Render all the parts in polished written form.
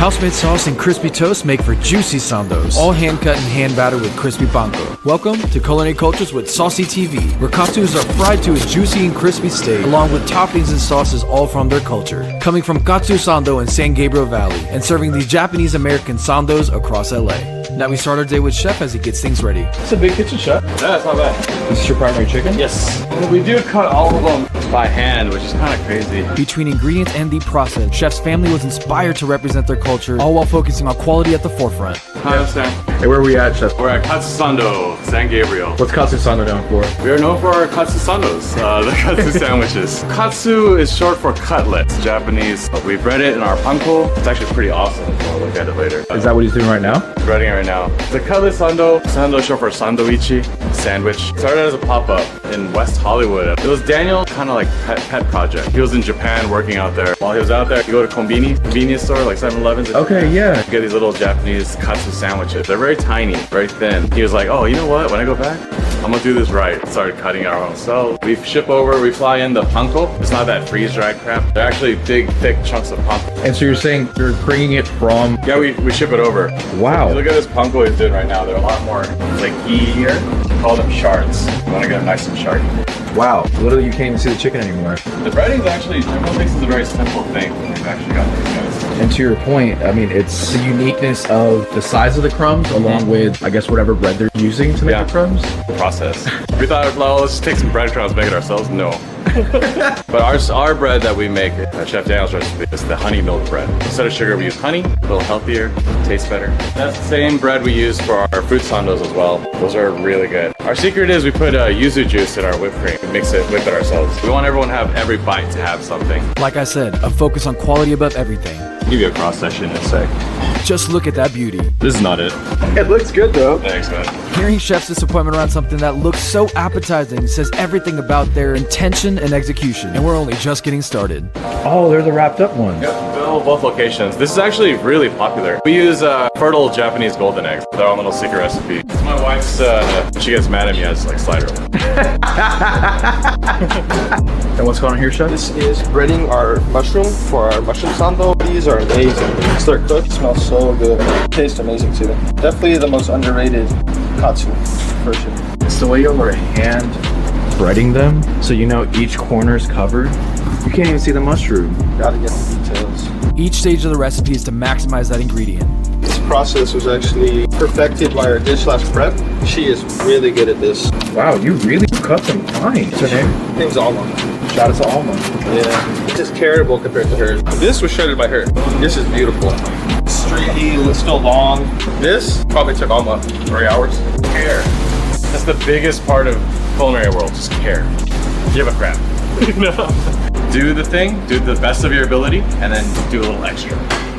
House-made sauce and crispy toast make for juicy sandos, all hand-cut and hand-battered with crispy panko. Welcome to Culinary Cultures with SaucyTV, where Katsus are fried to a juicy and crispy state, along with toppings and sauces all from their culture. Coming from Katsu Sando in San Gabriel Valley, and serving these Japanese-American sandos across LA. Now we start our day with Chef as he gets things ready. It's a big kitchen, Chef. Yeah, it's not bad. This is your primary chicken? Yes. We do cut all of them by hand, which is kind of crazy. Between ingredients and the process, Chef's family was inspired to represent their culture, all while focusing on quality at the forefront. I understand. Hey, where are we at, Chef? We're at Katsu Sando, San Gabriel. What's Katsu Sando known for? We are known for our Katsu Sandos, the Katsu sandwiches. Katsu is short for cutlets, Japanese. We bread it in our panko. It's actually pretty awesome if you want to look at it later. Is that what he's doing right now? Breading it right now. The cutlet sando, sando is short for sandoichi, sandwich. Started as a pop-up in West Hollywood. It was Daniel, kind of like pet project. He was in Japan working out there. While he was out there, you go to Konbini, convenience store, like 7-Elevens. Okay, yeah. You get these little Japanese Katsu sandwiches. They're very tiny, very thin. He was like, oh, you know what? When I go back, I'm gonna do this right. Started cutting our own. So we ship over, we fly in the panko. It's not that freeze-dried crap. They're actually big, thick chunks of panko. And so you're saying you're bringing it from... Yeah, we ship it over. Wow. Look at this panko he's doing right now. They're a lot more flaky here. We call them shards. You wanna get them nice and shardy. Wow. Literally, you can't even see the chicken anymore. The breading is actually, everyone thinks it's a very simple thing. We've actually got these guys. And to your point, I mean, it's the uniqueness of the size of the crumbs along with, I guess, whatever bread they're using to make the crumbs. Process. We thought, well, let's just take some breadcrumbs, make it ourselves. No. But our bread that we make, Chef Daniel's recipe, is the honey milk bread. Instead of sugar, we use honey, a little healthier, tastes better. That's the same bread we use for our fruit sandos as well. Those are really good. Our secret is we put yuzu juice in our whipped cream. We mix it, whip it ourselves. We want everyone to have every bite to have something. Like I said, a focus on quality above everything. I'll give you a cross section in a sec. Just look at that beauty. This is not it. It looks good, though. Thanks, man. Hearing Chef's disappointment around something that looks so appetizing says everything about their intention and execution, and we're only just getting started. Oh, they're the wrapped up ones. Both locations. This is actually really popular. We use fertile Japanese golden eggs. They're our little secret recipe. It's my wife's, she gets mad at me, I just like slide her. And what's going on here, Chef? This is breading our mushroom for our mushroom sando. These are amazing. Once they're cooked, smell so good. Tastes amazing too. Definitely the most underrated katsu version. It's the way you're hand breading them, so you know each corner's covered. You can't even see the mushroom. Gotta get the details. Each stage of the recipe is to maximize that ingredient. This process was actually perfected by our dish prep. She is really good at this. Wow, you really cut them fine. What's her name? Her name's Alma. Shout out to Alma. Yeah. It's just terrible compared to her. This was shredded by her. This is beautiful. Straight, still long. This probably took Alma 3 hours. Care. That's the biggest part of culinary world, just care. Give a crap. Do the thing, do the best of your ability, and then do a little extra.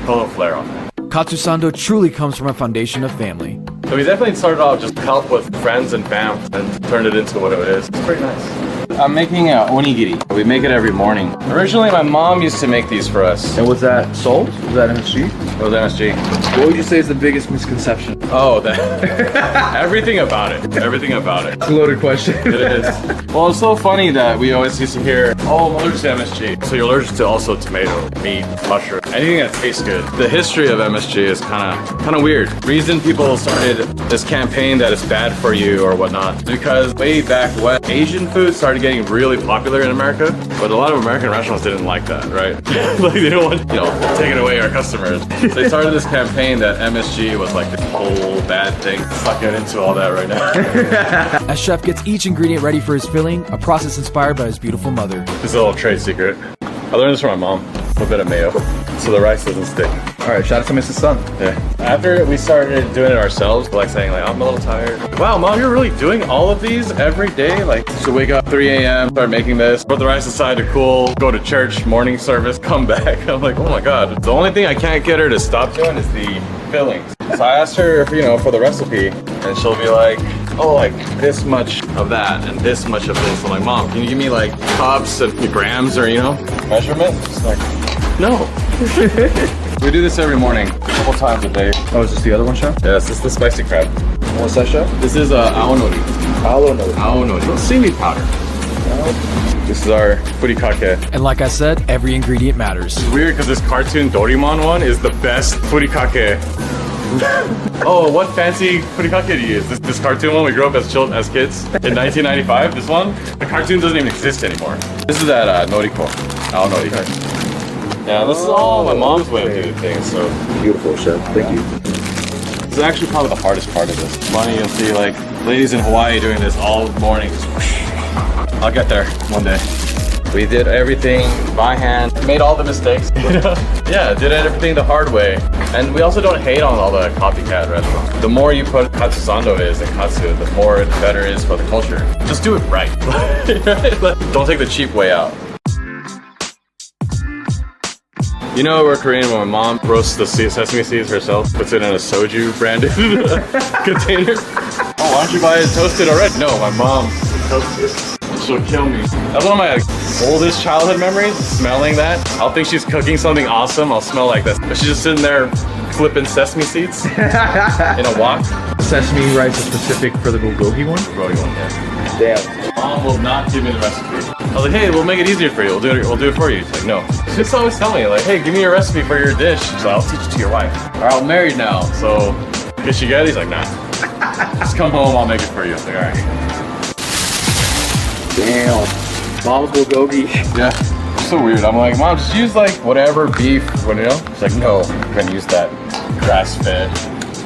Put a little flair on it. Katsu Sando truly comes from a foundation of family. So we definitely started off just help with friends and fam, and turned it into what it is. It's pretty nice. I'm making onigiri. We make it every morning. Originally, my mom used to make these for us. And was that sold? Was that MSG? It was MSG. What would you say is the biggest misconception? Oh, that. Everything about it. Everything about it. It's a loaded question. It is. Well, it's so funny that we always used to hear, oh, I'm allergic to MSG. So you're allergic to also tomato, meat, mushroom, anything that tastes good. The history of MSG is kind of weird. The reason people started this campaign that it's bad for you or whatnot, because way back when Asian food started getting really popular in America, but a lot of American restaurants didn't like that, right? Like they don't want, taking away our customers. So they started this campaign that MSG was like this whole bad thing. Let's not get into all that right now. As Chef gets each ingredient ready for his filling, a process inspired by his beautiful mother. This is a little trade secret. I learned this from my mom. A little bit of mayo, so the rice doesn't stick. All right, shout out to Mrs. Sun. Yeah. After we started doing it ourselves, like saying like, I'm a little tired. Wow, Mom, you're really doing all of these every day? Like, so wake up 3 a.m., start making this, put the rice aside to cool, go to church, morning service, come back. I'm like, oh my God. The only thing I can't get her to stop doing is the fillings. So I asked her, for the recipe, and she'll be like, oh, like this much of that and this much of this. I'm like, Mom, can you give me like cups and grams or, measurement? She's like, no. We do this every morning, a couple times a day. Oh, is this the other one, Chef? Yes, this is the spicy crab. What's that, Chef? This is aonori. Aonori. Aonori. Seaweed powder. This is our furikake. And like I said, every ingredient matters. It's weird because this cartoon Doraemon one is the best furikake. Oh, what fancy furikake do you use? This cartoon one we grew up as kids in 1995. This one, the cartoon doesn't even exist anymore. This is at Noriko. Oh, Noriko. Yeah, this is all my mom's way of doing things. So Beautiful, chef. Thank you. this is actually probably the hardest part of this. Funny, you'll see like ladies in Hawaii doing this all morning. I'll get there one day. We did everything by hand, made all the mistakes. Yeah, did everything the hard way. And we also don't hate on all the copycat restaurants. The more you put Katsu Sando is in Katsu, the more the better it is for the culture. Just do it right. Don't take the cheap way out. You know we're Korean when my mom roasts the sesame seeds herself, puts it in a soju branded container. Oh, why don't you buy it toasted already? No, my mom toasted it. She'll kill me. That's one of my oldest childhood memories, smelling that. I'll think she's cooking something awesome, I'll smell like this. But she's just sitting there flipping sesame seeds in a wok. Sesame rice is specific for the bulgogi one? Bulgogi one, yeah. Damn. Mom will not give me the recipe. I was like, hey, we'll make it easier for you. We'll do it for you. She's like, no. She's always telling me, like, hey, give me your recipe for your dish. She's like, I'll teach it to your wife. All right, I'm married now, so can she get it? He's like, nah. Just come home, I'll make it for you. I was like, all right. Damn. Mom's bulgogi. Yeah. It's so weird. I'm like, Mom, just use like whatever beef, you know? She's like, no, I'm gonna use that grass-fed,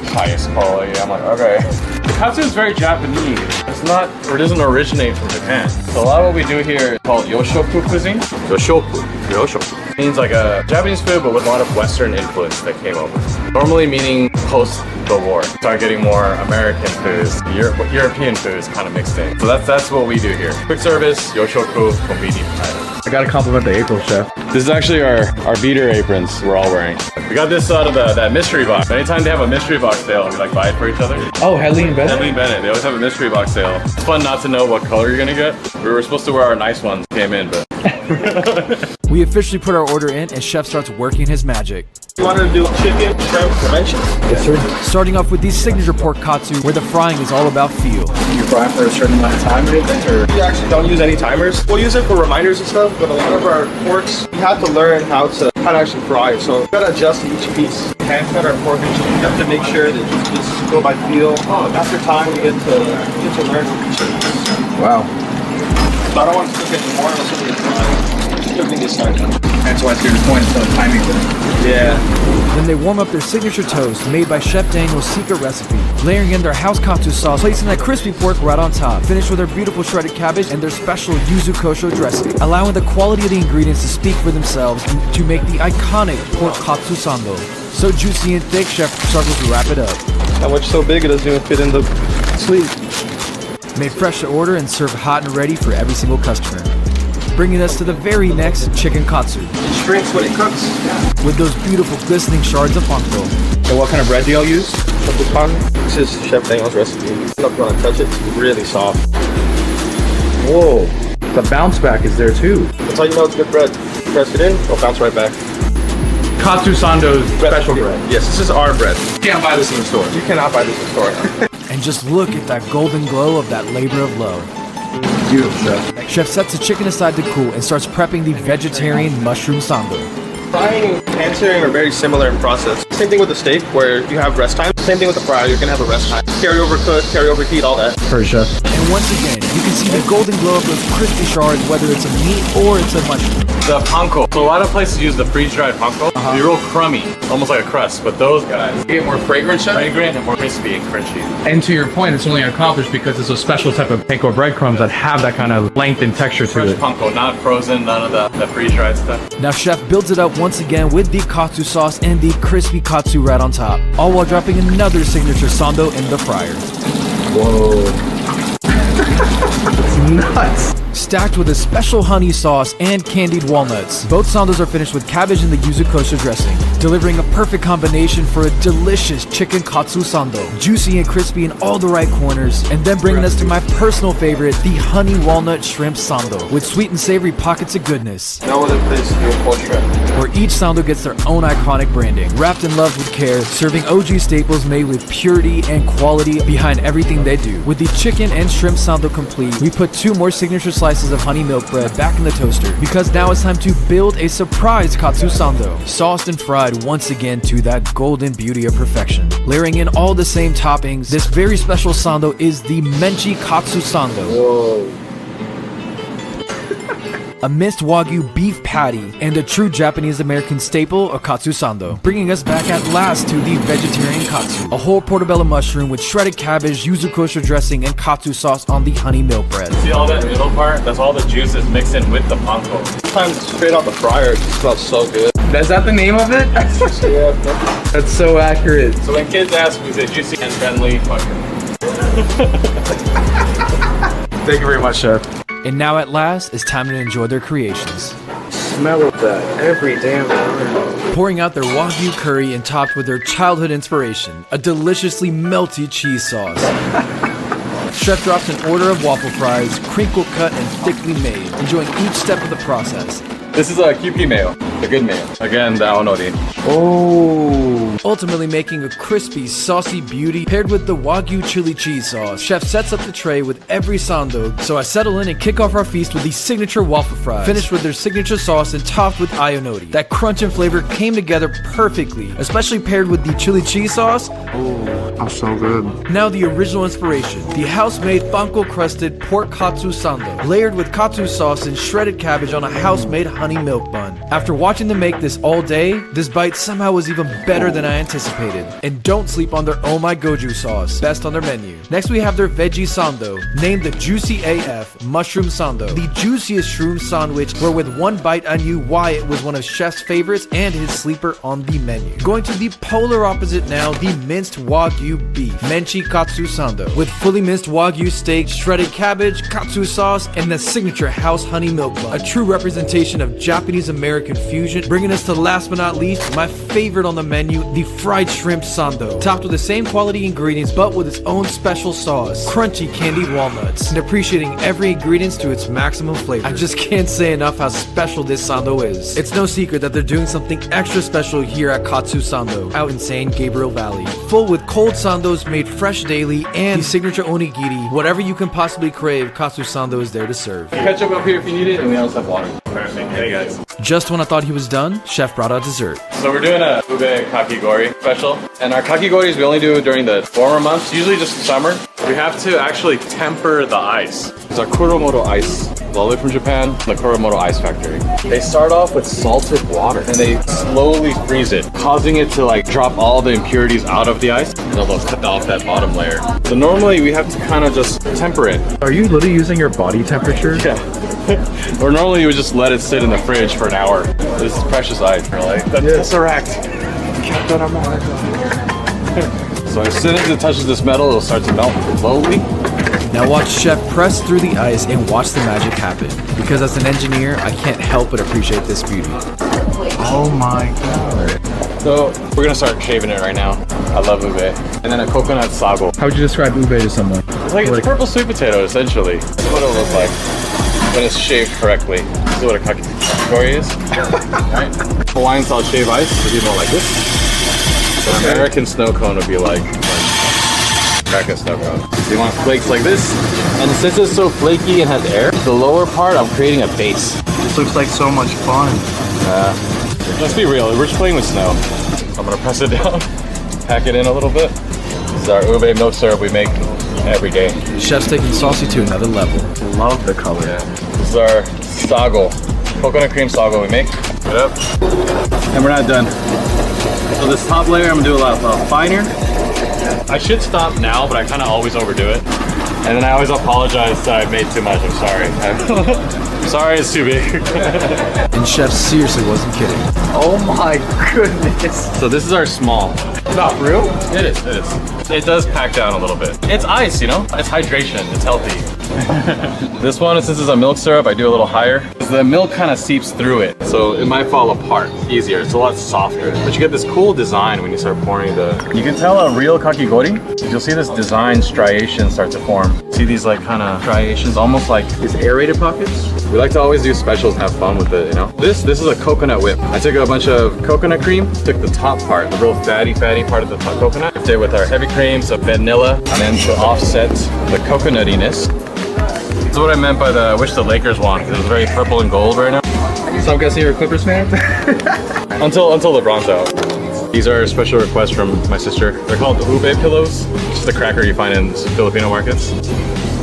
highest quality. I'm like, okay. The katsu is very Japanese. It doesn't originate from Japan. So a lot of what we do here is called Yōshoku Cuisine. Yōshoku. It means like a Japanese food, but with a lot of Western influence that came over. Normally meaning post the war. Start getting more American foods, European foods kind of mixed in. So that's what we do here. Quick service, Yōshoku Konbini items. I gotta compliment the April chef. This is actually our beater aprons we're all wearing. We got this out of that mystery box. Anytime they have a mystery box sale, we like buy it for each other. Oh, Hedley and Bennett? Hedley and Bennett, they always have a mystery box sale. It's fun not to know what color you're gonna get. We were supposed to wear our nice ones, came in, but... We officially put our order in and Chef starts working his magic. You wanted to do chicken, shrimp, convention? Yes, sir. Starting off with these signature pork katsu, where the frying is all about feel. You fry for a certain amount of time or anything, or? We actually don't use any timers. We'll use it for reminders and stuff, but a lot of our porks, you have to learn how to actually fry it. So you gotta adjust each piece. Hand cut our pork, and you have to make sure that you just go by feel. After time, you get to learn each piece. Wow. So I don't want to cook it more unless it gets dry. Cooking this time. That's why it's your point, it's the timing thing. Yeah. Then they warm up their signature toast, made by Chef Daniel's secret recipe, layering in their house katsu sauce, placing that crispy pork right on top, finished with their beautiful shredded cabbage and their special yuzu kosho dressing, allowing the quality of the ingredients to speak for themselves and to make the iconic pork Katsu Sando. So juicy and thick, Chef struggles to wrap it up. How much so big it doesn't even fit in the sleeve. Made fresh to order and served hot and ready for every single customer. Bringing us to the very next chicken katsu. It shrinks when it cooks. With those beautiful glistening shards of panko. And what kind of bread do y'all use? This is Chef Daniel's recipe. I'm not gonna touch it. It's really soft. Whoa. The bounce back is there too. That's how you know it's good bread. Press it in, it'll bounce right back. Katsu Sando's special bread. Yes, this is our bread. You can't buy this in the store. You cannot buy this in the store. And just look at that golden glow of that labor of love. Beautiful, chef. Chef sets the chicken aside to cool and starts prepping the vegetarian mushroom sando. Frying and pan-searing are very similar in process. Same thing with the steak, where you have rest time. Same thing with the fry, you're gonna have a rest time. Carry over cook, carry over heat, all that. For chef. And once again, you can see the golden glow of those crispy shards, whether it's a meat or it's a mushroom. The panko. So a lot of places use the freeze-dried panko. They're real crummy, almost like a crust. But those guys You get more fragrant, chef? fragrant and more crispy and crunchy. And to your point, it's only accomplished because it's a special type of panko breadcrumbs that have that kind of length and texture to Fresh it. panko, not frozen, none of the freeze-dried stuff. Now Chef builds it up once again with the katsu sauce and the crispy katsu right on top, all while dropping another signature sando in the fryer. Whoa. It's nuts. Stacked with a special honey sauce and candied walnuts. Both sandos are finished with cabbage and the yuzu kosho dressing, delivering a perfect combination for a delicious chicken katsu sando. Juicy and crispy in all the right corners, and then bringing us to my personal favorite, the honey walnut shrimp sando, with sweet and savory pockets of goodness. No other place to do a full shrimp. where each Sando gets their own iconic branding. Wrapped in love with care, serving OG staples made with purity and quality behind everything they do. With the chicken and shrimp Sando complete, we put 2 more signature slices of honey milk bread back in the toaster, because now it's time to build a surprise Katsu Sando, sauced and fried once again to that golden beauty of perfection. Layering in all the same toppings, this very special Sando is the Menchi Katsu Sando. Whoa. A minced Wagyu beef patty, and a true Japanese American staple of Katsu Sando. Bringing us back at last to the vegetarian katsu. A whole portobello mushroom with shredded cabbage, yuzu kosher dressing, and katsu sauce on the honey milk bread. See all that middle part? That's all the juices mixed in with the panko. Sometimes straight out the fryer, it just smells so good. Is that the name of it? Yeah. That's so accurate. So when kids ask, we say juicy and friendly. Fuck it. Thank you very much, Chef. And now at last, it's time to enjoy their creations. Smell of that every damn time. Pouring out their Wagyu curry and topped with their childhood inspiration, a deliciously melty cheese sauce. Chef drops an order of waffle fries, crinkle cut and thickly made, enjoying each step of the process. This is a QP mayo, the good mayo. Again, the aonori. Oh. Ultimately making a crispy, saucy beauty paired with the Wagyu chili cheese sauce. Chef sets up the tray with every Sando, so I settle in and kick off our feast with the signature waffle fries, finished with their signature sauce and topped with aonori. That crunch and flavor came together perfectly, especially paired with the chili cheese sauce. Oh, that's so good. Now the original inspiration, the house-made panko-crusted pork Katsu Sando, layered with katsu sauce and shredded cabbage on a house-made honey milk bun. After watching them make this all day, this bite somehow was even better than I anticipated. And don't sleep on their oh my goju sauce, best on their menu. Next we have their veggie Sando, named the Juicy AF Mushroom Sando, the juiciest shroom sandwich where with one bite I knew why it was one of Chef's favorites and his sleeper on the menu. Going to the polar opposite now, the minced Wagyu beef, Menchi Katsu Sando, with fully minced Wagyu steak, shredded cabbage, katsu sauce, and the signature house honey milk bun. A true representation of Japanese American fusion, bringing us to last but not least, my favorite on the menu, the fried shrimp Sando, topped with the same quality ingredients but with its own special sauce, crunchy candied walnuts, and appreciating every ingredient to its maximum flavor. I just can't say enough how special this Sando is. It's no secret that they're doing something extra special here at Katsu Sando, out in San Gabriel Valley, full with cold Sandos made fresh daily and the signature onigiri. Whatever you can possibly crave, Katsu Sando is there to serve. Ketchup up here if you need it, and we also have water. Perfect. Hey guys. Just when I thought he was done, Chef brought out dessert. So we're doing a ube kakigori special, and our kakigoris we only do during the warmer months, usually just summer. We have to actually temper the ice. It's our Kuromoto ice, all the way from Japan, the Kuromoto ice factory. They start off with salted water, and they slowly freeze it, causing it to like drop all the impurities out of the ice, and they'll cut off that bottom layer. So normally we have to kind of just temper it. Are you literally using your body temperature? Yeah. Or normally you would just let it sit in the fridge for an hour. This is precious ice. You're like, the Tesseract. Captain America. So as soon as it touches this metal, it'll start to melt slowly. Now watch Chef press through the ice and watch the magic happen. Because as an engineer, I can't help but appreciate this beauty. Oh my god. So we're gonna start shaving it right now. I love ube. And then a coconut sago. How would you describe ube to someone? It's like it's purple sweet potato, essentially. That's what it'll look like when it's shaved correctly. This is what a kakigori is. Right? Hawaiian style shave ice would be more like this. An American snow cone would be like crack a snow cone. So you want flakes like this. And since it's so flaky and has air, the lower part I'm creating a base. This looks like so much fun. Let's be real, we're just playing with snow. So I'm gonna press it down, pack it in a little bit. This is our ube milk syrup we make every day. Chef's taking saucy to another level. Love the color. Yeah. This is our sago, coconut cream sago we make. Put it up. And we're not done. So this top layer, I'm gonna do a lot finer. I should stop now, but I kind of always overdo it. And then I always apologize that I made too much, I'm sorry. I'm sorry it's too big. And Chef seriously wasn't kidding. Oh my goodness. So this is our small. Not real? It is. It does pack down a little bit. It's ice, you know? It's hydration, it's healthy. This one, since it's a milk syrup, I do a little higher. The milk kind of seeps through it, so it might fall apart easier. It's a lot softer. But you get this cool design when you start pouring the... You can tell a real kakigori. You'll see this design striation start to form. See these like kind of striations, almost like these aerated pockets. We like to always do specials and have fun with it, you know? This is a coconut whip. I took a bunch of coconut cream, took the top part, the real fatty part of the coconut, dipped it with our heavy cream, so vanilla, and then to offset the coconutiness. That's what I meant by the I wish the Lakers won, because it was very purple and gold right now. So I'm guessing you're a Clippers fan? Until LeBron's out. These are special requests from my sister. They're called ube pillows. It's just a cracker you find in Filipino markets.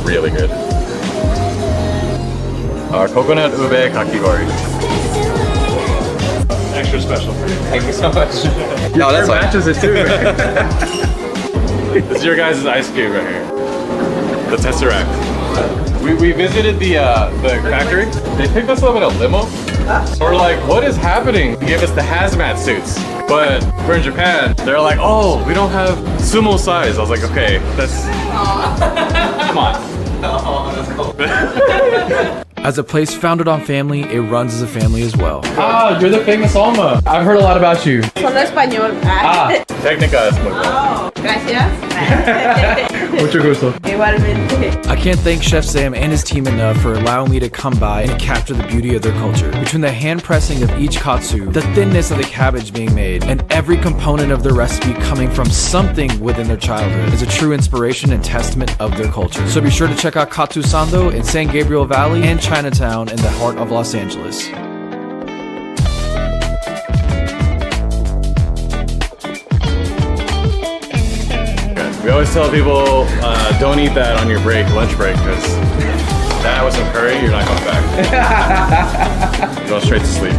Really good. Our coconut ube kakigori. Extra special for you. Thank you so much. No, that's fine. Matches it too. This is your guys' ice cube right here. The Tesseract. We visited the factory. They picked us up in a limo. So we're like, what is happening? They gave us the hazmat suits. But we're in Japan. They're like, oh, we don't have sumo size. I was like, okay, that's... Come on. As a place founded on family, it runs as a family as well. Ah, you're the famous Alma. I've heard a lot about you. Solo español. Técnica es muy buena. Gracias. Mucho gusto. Igualmente. I can't thank Chef Sam and his team enough for allowing me to come by and capture the beauty of their culture. Between the hand pressing of each katsu, the thinness of the cabbage being made, and every component of their recipe coming from something within their childhood is a true inspiration and testament of their culture. So be sure to check out Katsu Sando in San Gabriel Valley and Chinatown in the heart of Los Angeles. We always tell people, don't eat that on your break, lunch break, because that with some curry, you're not going back. Go straight to sleep.